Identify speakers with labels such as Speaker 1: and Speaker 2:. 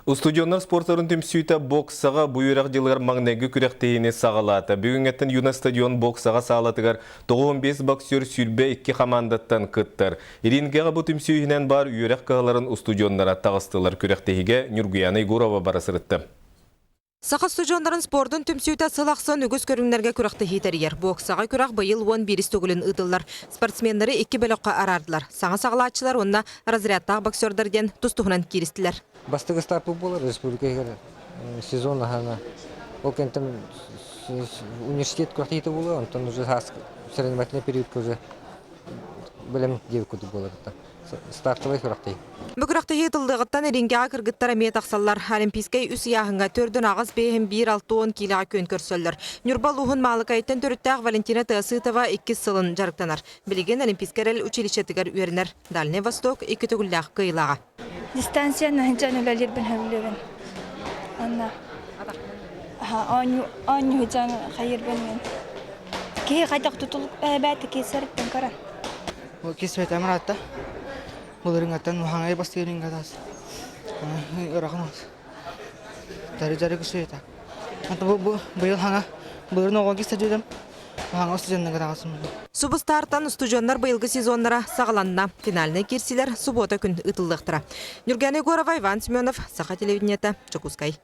Speaker 1: Устудионнар спорттарын түмсүйті боксаға бұйырақ жылғар маңнегі күректейіне сағалаты. Бүгінгеттен Юна стадион боксаға сағалатығар 95 боксер сүрбе 2 командаттан кыттар. Ирингеға бұл түмсүйінен бар үйерек қағаларын устудионнара тағыстылар күректейге Нюргияна Игурова барасырытты.
Speaker 2: Сақа студиондарын спордың түмсүйті сылақсын үгіз көріңдерге күректі хейтерер. Боксаға күрек байыл 11 түгілін ұдылар. Спортсмендері 2 бөліққа арардылар. Саңа сағалатшылар онына разрядтағы боксердерден тұстығынан керістілер.
Speaker 3: Бастығы старту болар республикаға сезон ағана. Ол кенттен университет күректейті болар, онтан уже соревновательный периодка уже білім дев күді болар. Стартовый күректей.
Speaker 2: Бүкірақта етілдіғыттан рингаға кіргіттара метақсалар. Олимпийскай үс яғынға төрдің ағыз бейхін 1-6-10 килаға көн көрсөллер. Нюрбал ұғын малықайттен төріттәғ Валентина Тасытова 2 сылын жарықтанар. Білеген Олимпийскарел училищетігер үйерінер. Дальний Восток 2 түгілдәғ қиылаға.
Speaker 4: Дистанцияны хынчан өлелер бін хәвілерін. Анна. Аню хычан қайыр бін мен. Кей қайтақ тұтылық бәті кесеріп бін қаран.
Speaker 5: Кесбет әміратта. Олардың аттан мұхаңай басты ерін қатасы. Өрақын олды. Дәрі күші ета. Бұл хаңа, бұлырын оған кесті жөдім. Мұхаңа студионның қатағасын.
Speaker 2: Субыстартан студионнар бұйылғы сезоннара сағаланна. Финальный керсилер суббота күн ұтылдықтыра. Нюргияна Игурова, Иван Семенов, Саха телевидениеті, Чокускай.